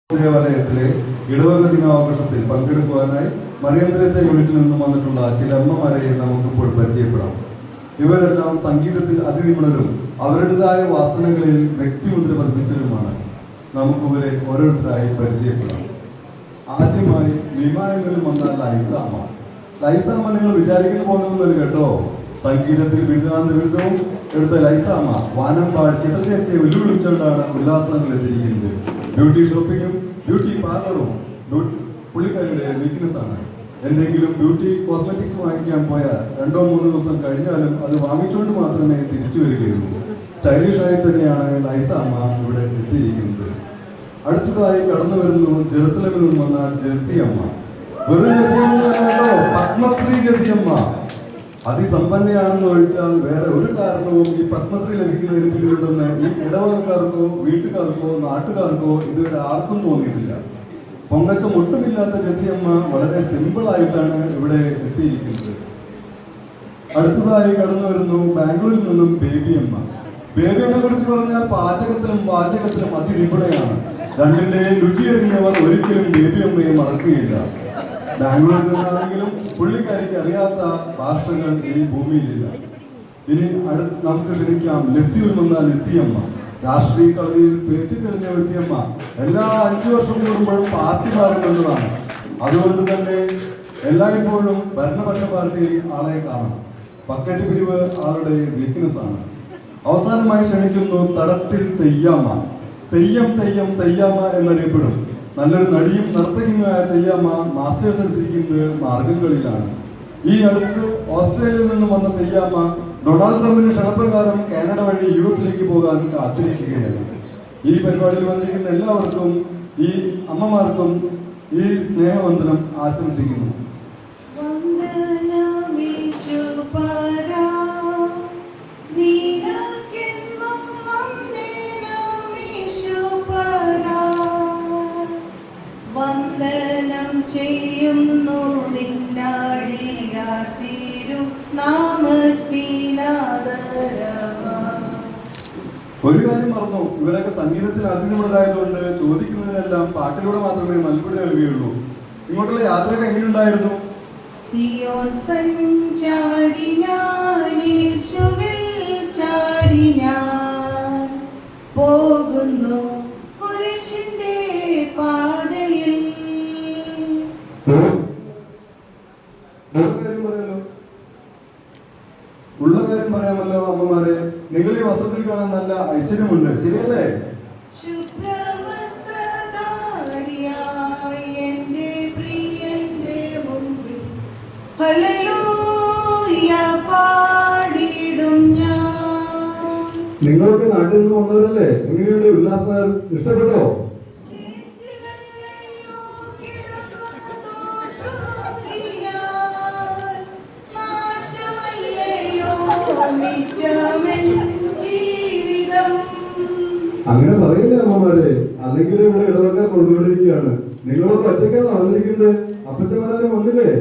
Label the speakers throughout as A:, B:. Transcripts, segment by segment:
A: ദേവാലയത്തിലെ ഇടവക ദിനാഘോഷത്തിൽ പങ്കെടുക്കുവാനായി മറിയം ത്രേസ്യ യൂണിറ്റിൽ നിന്നും വന്നിട്ടുള്ള ചില അമ്മമാരെ നമുക്കിപ്പോൾ പരിചയപ്പെടാം. ഇവരെല്ലാം സംഗീതത്തിൽ അതിനിപുണരും അവരുടേതായ വാസനകളിൽ വ്യക്തിമുദ്ര പതിപ്പിച്ചവരുമാണ്. നമുക്കിവരെ ഓരോരുത്തരായി പരിചയപ്പെടാം. ആദ്യമായി വിമാനങ്ങളിൽ വന്ന ലൈസ അമ്മ. ലൈസ അമ്മ നിങ്ങൾ വിചാരിക്കുന്ന പോകുന്നൊന്നും കേട്ടോ. സംഗീതത്തിൽ ബിരുദവും എടുത്ത ലൈസ അമ്മ വാനമ്പാട് ചിത്രചേച്ചിയെ വെല്ലുവിളിച്ചുകൊണ്ടാണ് ഉല്ലാസനത്തിൽ എത്തിയിരിക്കുന്നത്. ബ്യൂട്ടി ഷോപ്പിങ്ങും ബ്യൂട്ടി പാർലറും പുള്ളിക്കാരുടെ വീക്ക്നെസ് ആണ്. എന്തെങ്കിലും ബ്യൂട്ടി കോസ്മെറ്റിക്സ് വാങ്ങിക്കാൻ പോയാൽ 2-3 ദിവസം കഴിഞ്ഞാലും അത് വാങ്ങിച്ചുകൊണ്ട് മാത്രമേ തിരിച്ചു വരികയുള്ളൂ. സ്റ്റൈലിഷായി തന്നെയാണ് ലൈസ അമ്മ ഇവിടെ എത്തിയിരിക്കുന്നത്. അടുത്തതായി കടന്നു വരുന്നു ജെറുസലമിൽ നിന്ന് വന്ന ജെസ്സി അമ്മ. വെറും ജെസ്സി അമ്മ, പത്മശ്രീ ജെസ്സി അമ്മ. അതിസമ്പന്നയാണെന്ന് ഒഴിച്ചാൽ വേറെ ഒരു കാരണവും ഈ പത്മശ്രീ ലഭിക്കുന്നതിന് പിന്നിലുണ്ടെന്ന് ഈ ഇടവകക്കാർക്കോ വീട്ടുകാർക്കോ നാട്ടുകാർക്കോ ഇതുവരെ ആർക്കും തോന്നിയിട്ടില്ല. പൊങ്ങച്ചം ഒട്ടുമില്ലാത്ത ജെസ്സിയമ്മ വളരെ സിമ്പിൾ ആയിട്ടാണ് ഇവിടെ എത്തിയിരിക്കുന്നത്. അടുത്തതായി കടന്നു വരുന്നു ബാംഗ്ലൂരിൽ നിന്നും ബേബിയമ്മ. ബേബിയമ്മയെ കുറിച്ച് പറഞ്ഞാൽ പാചകത്തിലും വാചകത്തിലും അതിനിപുണയാണ്. രണ്ടിന്റെയും രുചിയറിഞ്ഞവർ ഒരിക്കലും ബേബിയമ്മയെ മറക്കുകയില്ല. ബാംഗ്ലൂരിൽ നിന്നാണെങ്കിലും പുള്ളിക്കാരിക്ക് അറിയാത്ത ഭാഷകൾ ഈ ഭൂമിയിലില്ല. ഇനി നമുക്ക് ക്ഷണിക്കാം ലസ്സിയിൽ വന്ന ലസ്സിയമ്മ. രാഷ്ട്രീയ കളിയിൽ തെറ്റിത്തെളിഞ്ഞ ലസ്സിയമ്മ എല്ലാ 5 വർഷം കൂടുമ്പോഴും പാർട്ടി മാറുന്നതാണ്. അതുകൊണ്ട് തന്നെ എല്ലായ്പ്പോഴും ഭരണപക്ഷ പാർട്ടിയിൽ ആളെ കാണാം. പക്കറ്റ് പിരിവ് ആളുടെ വീക്ക്നെസ് ആണ്. അവസാനമായി ക്ഷണിക്കുന്നു തടത്തിൽ തെയ്യാമ്മ. തെയ്യം തെയ്യം തെയ്യാമ്മ എന്നറിയപ്പെടും. നല്ലൊരു നടിയും നർത്തകിയുമായ തെയ്യാമ്മ മാസ്റ്റേഴ്സ് എടുത്തിരിക്കുന്നത് മാർഗംകളിയിലാണ്. ഈ അടുത്ത് ഓസ്ട്രേലിയയിൽ നിന്നും വന്ന തെയ്യാമ്മ ഡൊണാൾഡ് ട്രംപിന്റെ ക്ഷണപ്രകാരം കാനഡ വഴി യുഎസിലേക്ക് പോകാൻ കാത്തിരിക്കുകയാണ്. ഈ പരിപാടിയിൽ വന്നിരിക്കുന്ന എല്ലാവർക്കും ഈ അമ്മമാർക്കും ഈ സ്നേഹവന്ദനം ആശംസിക്കുന്നു.
B: വന്ദനം ചെയ്യുന്നു നിന്നാടിയാത്തിരും നാമത്തിലാദരവാ.
A: ഒരു കാര്യം മറന്നു, ഇവരൊക്കെ സംഗീതത്തിൽ അതിനുള്ളതായതുകൊണ്ട് ചോദിക്കുന്നതിനെല്ലാം പാട്ടിലൂടെ മാത്രമേ മറുപടി നൽകുകയുള്ളൂ. ഇങ്ങോട്ടുള്ള യാത്രയൊക്കെ എങ്ങനെയുണ്ടായിരുന്നു?
B: സിയോൻ സഞ്ചാരി ഞാൻ യേശുവിൽ ചാരി ഞാൻ പോകുന്നു കുരിശിന്റെ പാതയിൽ.
A: ഉള്ള കാര്യം പറയാമല്ലോ അമ്മമാരെ. നിങ്ങൾ ഈ വസ്ത്രത്തിൽ കാണാൻ നല്ല ഐശ്വര്യമുണ്ട്, ശരിയല്ലേ?
B: ശുഭ്രവസ്ത്രധാരിയായി എന്റെ പ്രിയന്റെ മുമ്പിൽ ഹല്ലേലൂയ പാടിടും ഞാൻ.
A: നിങ്ങളൊക്കെ നാട്ടിൽ നിന്ന് വന്നവരല്ലേ? എങ്ങനെയുണ്ട് ഉല്ലാസം? ഇഷ്ടപ്പെട്ടോ? അങ്ങനെ പറയില്ല അമ്മമാരെ, അല്ലെങ്കിൽ ഇവിടെ ഇടവക്കാൻ കൊടുത്തുകൊണ്ടിരിക്കുകയാണ്. നിങ്ങളൊക്കെ ഒറ്റയ്ക്കാണ് വന്നിരിക്കുന്നത്. അപ്പച്ചന്മാരും വന്നില്ലേ?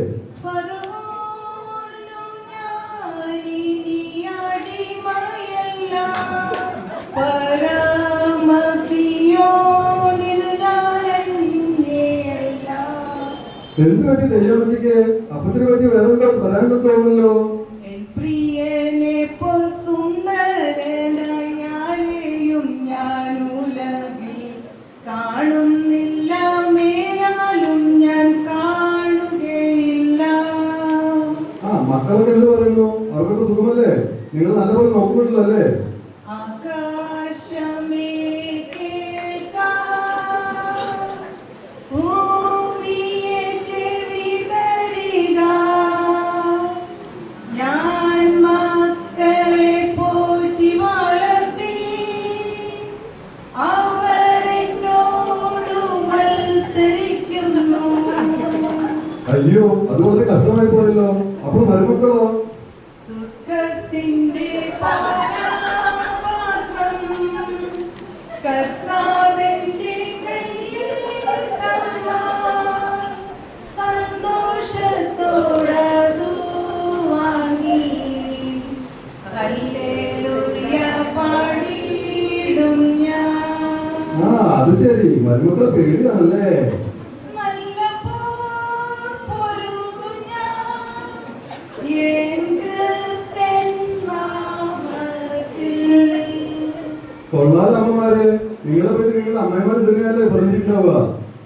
A: എന്ത് പറ്റി തെയ്യമ്മച്ചിക്ക്? അപ്പത്തിനെ പറ്റി വേറെ എന്താ പറയാനെന്ന് തോന്നുന്നല്ലോ.
B: കാണുന്നില്ല മേലാലും ഞാൻ കാണുകയില്ല.
A: മക്കളൊക്കെ എന്ത് പറയുന്നു? അവർക്കൊക്കെ സുഖമല്ലേ? നിങ്ങൾ നല്ലപോലെ നോക്കുന്നുണ്ടല്ലോ അല്ലേ?
B: ആകാശമേ കേൾക്കാം, ഭൂമിയെ ചെവി തരിക. ഞാൻ മക്കളെ പോറ്റി വളർത്തി, അവരെന്നോട് മത്സരിക്കുന്നു.
A: അയ്യോ, അതുപോലെ കഷ്ടമായി പോയല്ലോ. അപ്പോൾ മരുമക്കളോ?
B: ദുഃഖത്തിന്റെ പാനപാത്രം കർത്താവിന്റെ കയ്യിൽ തന്നാൽ സന്തോഷത്തോടതു വാങ്ങി ഹല്ലേലൂയ പാടിടും ഞാൻ.
A: അത് ശരി. മരുമക്കളെ പേടിയാണല്ലേ?
B: നല്ല പോർ പൊരുതും ഞാൻ എൻ ക്രിസ്ത്യൻ നാമത്തിൽ.
A: കൊള്ളാം അമ്മമാരെ, നിങ്ങളെ പറ്റി നിങ്ങളുടെ അമ്മമാര് തന്നെയല്ലേ പറഞ്ഞിട്ടുണ്ടാവുക.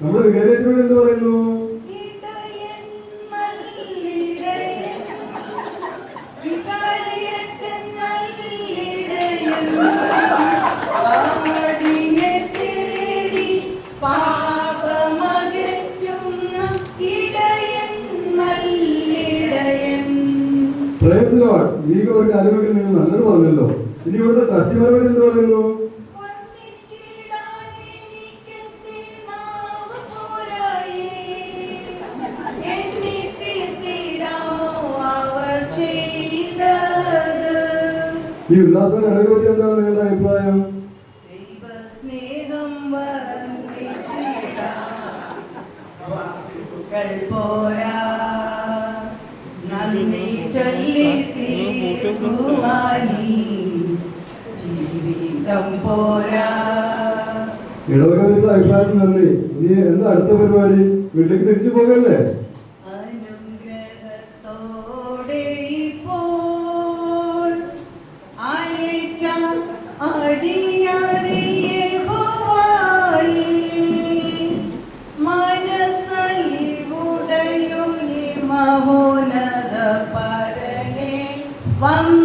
A: നമ്മുടെ വികാരിയച്ഛനോട് എന്ത് പറയുന്നു?
B: ഇടയൻ നല്ലിടയൻ, വികാരിയച്ഛൻ നല്ലിടയൻ, ആടിനെ തേടി പാപമകറ്റുന്ന ഇടയൻ നല്ലിടയൻ.
A: Praise Lord. ഈ ഒരു കാര്യമെങ്കിൽ നിങ്ങൾ നല്ലത് പറഞ്ഞല്ലോ. ഇനി ഇവിടുത്തെ കസ്റ്റമറുകൾ എന്ത് പറയുന്നു?
B: വന്ദിച്ചിടാൻ എനിക്കെന്റെ നാവ് പോരായേ, എണ്ണി തീർത്തിടാമോ അവർ ചെയ്തത്.
A: ഈ ഉല്ലാസ കടകളെ പറ്റി എന്താണ് നിങ്ങളുടെ അഭിപ്രായം?
B: ദൈവസ്നേഹം വന്ദിച്ചിടാൻ വാക്കുകൾ പോരാ, നന്ദി ചൊല്ലി തീർക്കുവാനീ ജീവിതം പോരാ.
A: ഇടവകരുടെ അഭിപ്രായത്തിൽ നന്ദി. ഇനി എന്താ അടുത്ത പരിപാടി? വീട്ടിലേക്ക് തിരിച്ചു പോകല്ലേ?
B: അനുഗ്രഹത്തോടെ ഇപ്പോൾ അയക്കാം അടിയാരെ യഹോവയേ, മനസ്സലിവുടയും മഹോന്നത പരനെ വന്ദിച്ചിടാം.